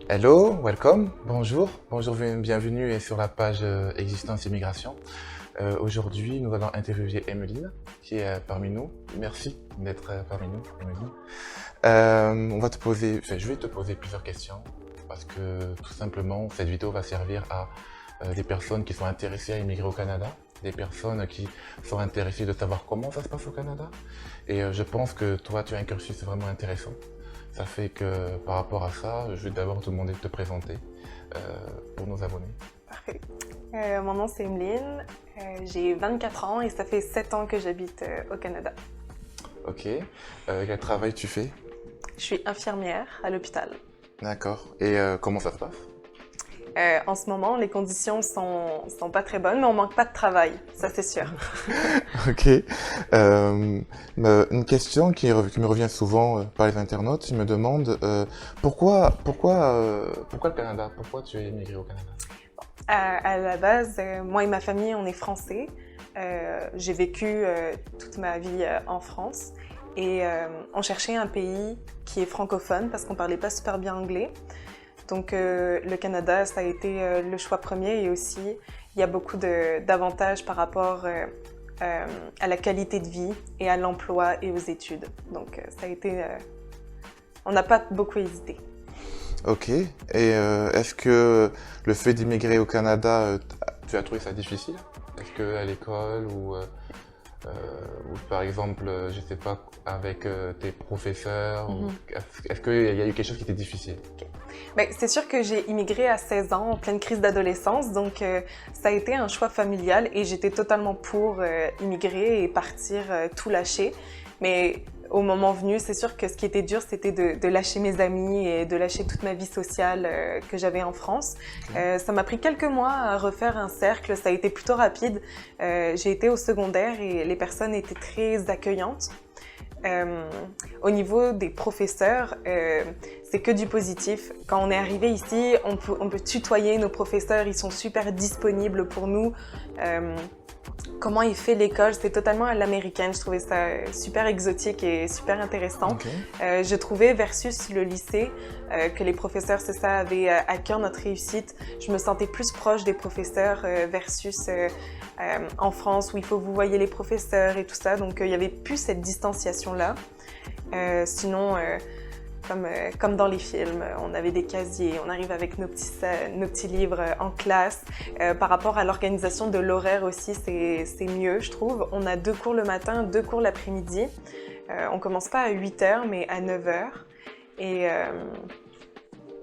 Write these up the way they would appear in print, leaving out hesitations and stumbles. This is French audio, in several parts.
Hello, welcome, bonjour, bienvenue sur la page Existence Immigration. Aujourd'hui, nous allons interviewer Emeline, qui est parmi nous. Merci d'être parmi nous, Emeline. Je vais te poser plusieurs questions, parce que tout simplement, cette vidéo va servir à des personnes qui sont intéressées à immigrer au Canada, des personnes qui sont intéressées de savoir comment ça se passe au Canada. Et je pense que toi, tu as un cursus vraiment intéressant. Ça fait que par rapport à ça, je vais d'abord te demander de te présenter pour nos abonnés. Parfait. Mon nom c'est Emeline, j'ai 24 ans et ça fait 7 ans que j'habite au Canada. Ok. Quel travail tu fais? Je suis infirmière à l'hôpital. D'accord. Et comment ça se passe? En ce moment, les conditions sont pas très bonnes, mais on manque pas de travail, ça c'est sûr. Ok. Une question qui me revient souvent par les internautes, ils me demandent pourquoi le Canada? Pourquoi tu es immigré au Canada? À la base, moi et ma famille, on est français. J'ai vécu toute ma vie en France et on cherchait un pays qui est francophone parce qu'on parlait pas super bien anglais. Donc le Canada, ça a été le choix premier et aussi il y a beaucoup d'avantages par rapport à la qualité de vie et à l'emploi et aux études. Donc ça a été... on n'a pas beaucoup hésité. Ok. Et est-ce que le fait d'immigrer au Canada, tu as trouvé ça difficile? Est-ce qu'à l'école ou par exemple, je sais pas, avec tes professeurs, est-ce qu'il y a eu quelque chose qui était difficile? Okay. Ben, c'est sûr que j'ai immigré à 16 ans, en pleine crise d'adolescence, donc ça a été un choix familial et j'étais totalement pour immigrer et partir tout lâcher. Mais au moment venu, c'est sûr que ce qui était dur, c'était de lâcher mes amis et de lâcher toute ma vie sociale que j'avais en France. Ça m'a pris quelques mois à refaire un cercle, ça a été plutôt rapide. J'ai été au secondaire et les personnes étaient très accueillantes. Au niveau des professeurs, c'est que du positif. Quand on est arrivé ici, on peut tutoyer nos professeurs, ils sont super disponibles pour nous. Comment il fait l'école, c'est totalement à l'américaine. Je trouvais ça super exotique et super intéressant. Okay. Je trouvais versus le lycée que les professeurs, c'est ça, avaient à cœur notre réussite. Je me sentais plus proche des professeurs versus en France où il faut vous voyez les professeurs et tout ça. Donc il y avait plus cette distanciation-là. Sinon, comme dans les films, on avait des casiers, on arrive avec nos petits livres en classe. Par rapport à l'organisation de l'horaire aussi, c'est mieux, je trouve. On a 2 cours le matin, 2 cours l'après-midi. On commence pas à 8 h, mais à 9 h. Et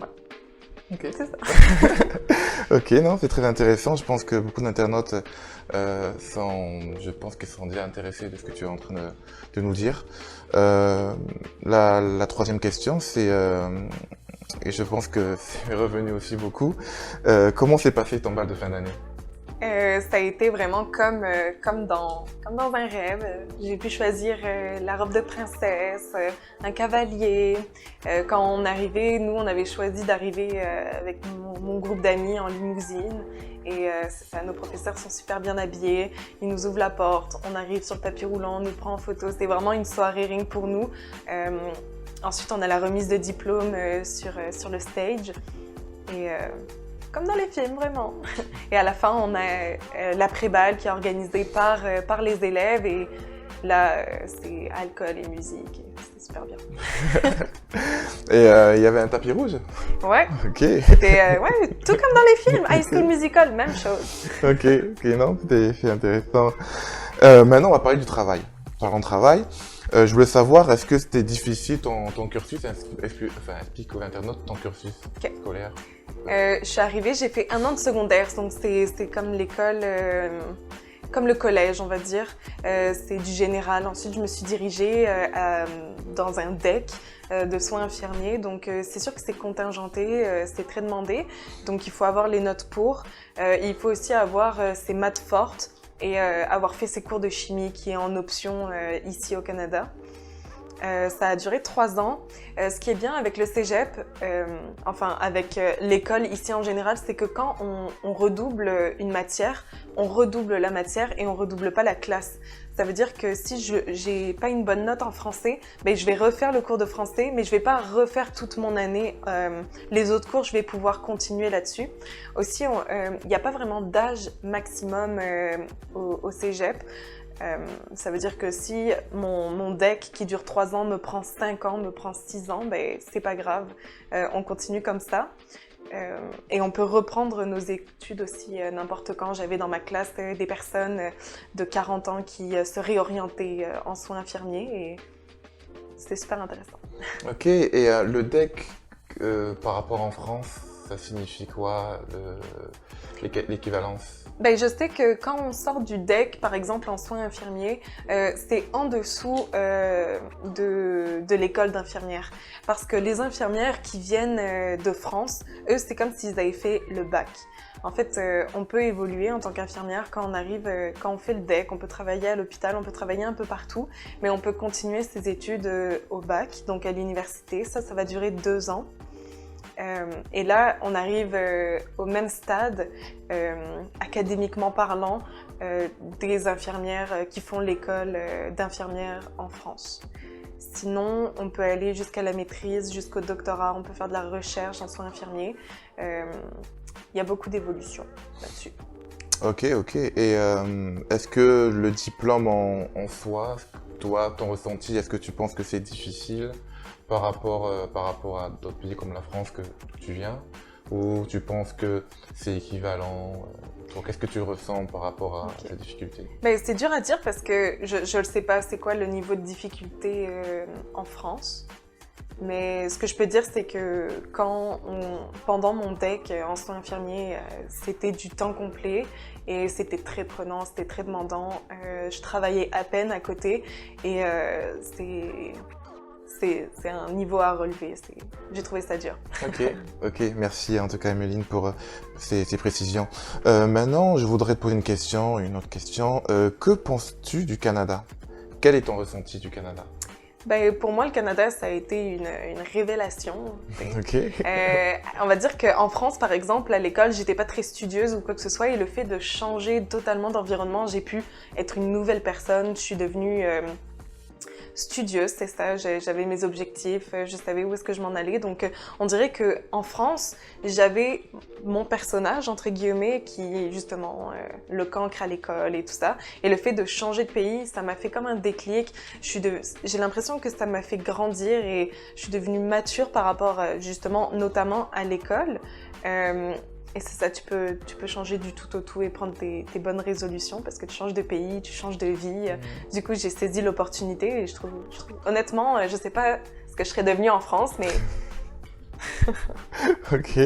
ouais. Ok. C'est ça. Ok, non, c'est très intéressant. Je pense que beaucoup d'internautes sont déjà intéressés de ce que tu es en train de nous dire. La troisième question, c'est, et je pense que c'est revenu aussi beaucoup, comment s'est passé ton bal de fin d'année? Ça a été vraiment comme dans un rêve. J'ai pu choisir la robe de princesse, un cavalier. Quand on arrivait, nous, on avait choisi d'arriver avec mon groupe d'amis en limousine. Et c'est ça, nos professeurs sont super bien habillés. Ils nous ouvrent la porte, on arrive sur le tapis roulant, on nous prend en photo. C'était vraiment une soirée rien que pour nous. Ensuite, on a la remise de diplôme sur le stage. Et comme dans les films, vraiment. Et à la fin, on a l'après-bal qui est organisé par les élèves. Et là, c'est alcool et musique. C'est super bien. Et il y avait un tapis rouge? Ouais. Ok. C'était ouais, tout comme dans les films. High School Musical, même chose. Ok, non, c'est intéressant. Maintenant, on va parler du travail. Parlons travail. Je voulais savoir, est-ce que c'était difficile ton cursus? Explique aux internautes ton cursus scolaire. Je suis arrivée, j'ai fait 1 an de secondaire, donc c'est comme l'école, comme le collège, on va dire. C'est du général. Ensuite, je me suis dirigée dans un DEC de soins infirmiers. Donc, c'est sûr que c'est contingenté, c'est très demandé. Donc, il faut avoir les notes pour. Il faut aussi avoir ses maths fortes et avoir fait ses cours de chimie qui est en option ici au Canada. Ça a duré 3 ans. Ce qui est bien avec le cégep, enfin avec l'école ici en général, c'est que quand on redouble une matière, on redouble la matière et on redouble pas la classe. Ça veut dire que si j'ai pas une bonne note en français, ben je vais refaire le cours de français, mais je vais pas refaire toute mon année. Les autres cours, je vais pouvoir continuer là-dessus. Aussi, il n'y a pas vraiment d'âge maximum au cégep. Ça veut dire que si mon DEC qui dure 3 ans me prend 5 ans, me prend 6 ans, ben c'est pas grave. On continue comme ça. Et on peut reprendre nos études aussi n'importe quand. J'avais dans ma classe des personnes de 40 ans qui se réorientaient en soins infirmiers et c'était super intéressant. Ok, et le DEC par rapport en France, ça signifie quoi, l'équivalence? Ben, je sais que quand on sort du DEC, par exemple en soins infirmiers, c'est en dessous de l'école d'infirmière. Parce que les infirmières qui viennent de France, eux, c'est comme s'ils avaient fait le bac. En fait, on peut évoluer en tant qu'infirmière quand on arrive, quand on fait le DEC, on peut travailler à l'hôpital, on peut travailler un peu partout, mais on peut continuer ses études au bac, donc à l'université. Ça va durer 2 ans. Et là, on arrive au même stade, académiquement parlant, des infirmières qui font l'école d'infirmières en France. Sinon, on peut aller jusqu'à la maîtrise, jusqu'au doctorat, on peut faire de la recherche en soins infirmiers. Il y a beaucoup d'évolution là-dessus. Ok, ok. Et est-ce que le diplôme en soi, toi, ton ressenti, est-ce que tu penses que c'est difficile par rapport à d'autres pays comme la France que tu viens, ou tu penses que c'est équivalent? Qu'est-ce que tu ressens par rapport à cette difficulté? Ben, c'est dur à dire parce que je ne sais pas c'est quoi le niveau de difficulté en France. Mais ce que je peux dire, c'est que pendant mon DEC en soins infirmiers, c'était du temps complet et c'était très prenant, c'était très demandant. Je travaillais à peine à côté et c'est un niveau à relever. J'ai trouvé ça dur. Ok, merci en tout cas Emeline pour ces précisions. Maintenant, je voudrais te poser une autre question. Que penses-tu du Canada? Quel est ton ressenti du Canada? Ben, pour moi, le Canada, ça a été une révélation. Ok. On va dire qu'en France, par exemple, à l'école, j'étais pas très studieuse ou quoi que ce soit, et le fait de changer totalement d'environnement, j'ai pu être une nouvelle personne. Je suis devenue studieuse, c'est ça. J'avais mes objectifs, je savais où est-ce que je m'en allais. Donc, on dirait que en France, j'avais mon personnage entre guillemets qui est justement le cancre à l'école et tout ça. Et le fait de changer de pays, ça m'a fait comme un déclic. J'ai l'impression que ça m'a fait grandir et je suis devenue mature par rapport justement, notamment à l'école. Et c'est ça, tu peux changer du tout au tout et prendre tes bonnes résolutions parce que tu changes de pays, tu changes de vie. Du coup, j'ai saisi l'opportunité et je trouve, honnêtement, je sais pas ce que je serais devenue en France, mais... Ok,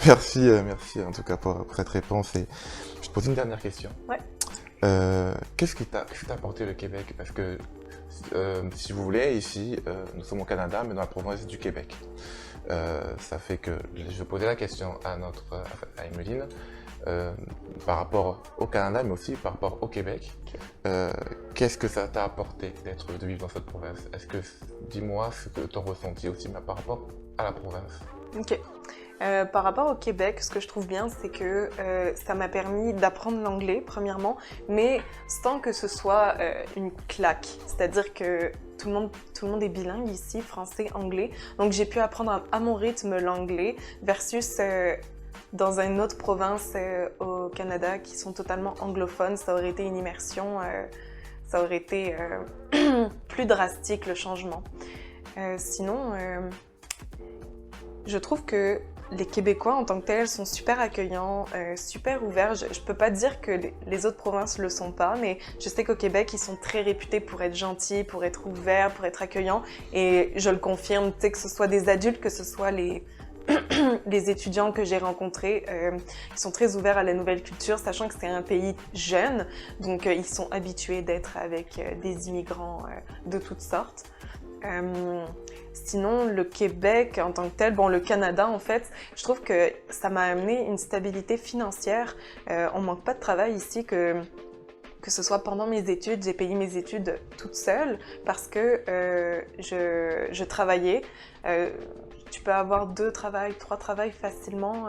merci en tout cas pour cette réponse. Et je te pose une dernière question. Ouais. Qu'est-ce qui t'a apporté le Québec? Parce que si vous voulez, ici, nous sommes au Canada, mais dans la province du Québec. Ça fait que je posais la question à Emeline par rapport au Canada, mais aussi par rapport au Québec. Qu'est-ce que ça t'a apporté de vivre dans cette province? Dis-moi ce que ton ressenti aussi par rapport à la province. Ok. Par rapport au Québec, ce que je trouve bien, c'est que ça m'a permis d'apprendre l'anglais, premièrement, mais sans que ce soit une claque. C'est-à-dire que tout le monde est bilingue ici, français, anglais. Donc j'ai pu apprendre à mon rythme l'anglais versus dans une autre province au Canada qui sont totalement anglophones. Ça aurait été une immersion, ça aurait été plus drastique le changement. Sinon, je trouve que les Québécois en tant que tels sont super accueillants, super ouverts. Je peux pas dire que les autres provinces le sont pas, mais je sais qu'au Québec, ils sont très réputés pour être gentils, pour être ouverts, pour être accueillants. Et je le confirme, tu sais, que ce soit des adultes, que ce soit les étudiants que j'ai rencontrés, ils sont très ouverts à la nouvelle culture, sachant que c'est un pays jeune, donc ils sont habitués d'être avec des immigrants de toutes sortes. Sinon, le Québec en tant que tel, bon, le Canada en fait, je trouve que ça m'a amené une stabilité financière. On manque pas de travail ici, que que ce soit pendant mes études, j'ai payé mes études toute seule parce que je travaillais. Tu peux avoir 2 travails, 3 travails facilement,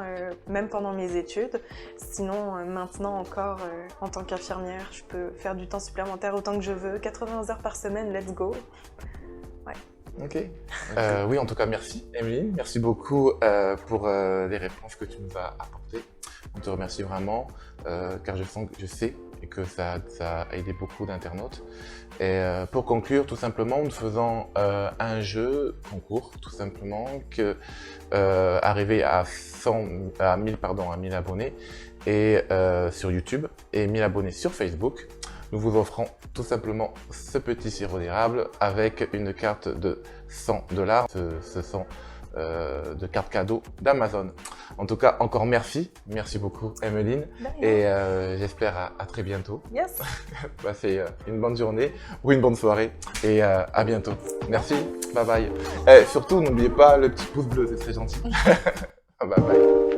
même pendant mes études. Sinon, maintenant encore, en tant qu'infirmière, je peux faire du temps supplémentaire autant que je veux. 80 heures par semaine, let's go. Ouais. Ok. Oui, en tout cas, merci, Emeline. Merci beaucoup pour les réponses que tu nous as apportées. On te remercie vraiment, car je sais que ça a aidé beaucoup d'internautes. Et pour conclure, tout simplement, en faisant un jeu concours, tout simplement, que arriver à 1000 abonnés et sur YouTube et 1000 abonnés sur Facebook, nous vous offrons tout simplement ce petit sirop d'érable avec une carte de $100. Ce sont de cartes cadeaux d'Amazon. En tout cas, encore merci beaucoup, Emeline. Et j'espère à très bientôt. Yes. Passez une bonne journée ou une bonne soirée et à bientôt. Merci, bye bye. Et surtout, n'oubliez pas le petit pouce bleu, c'est très gentil. Bye bye.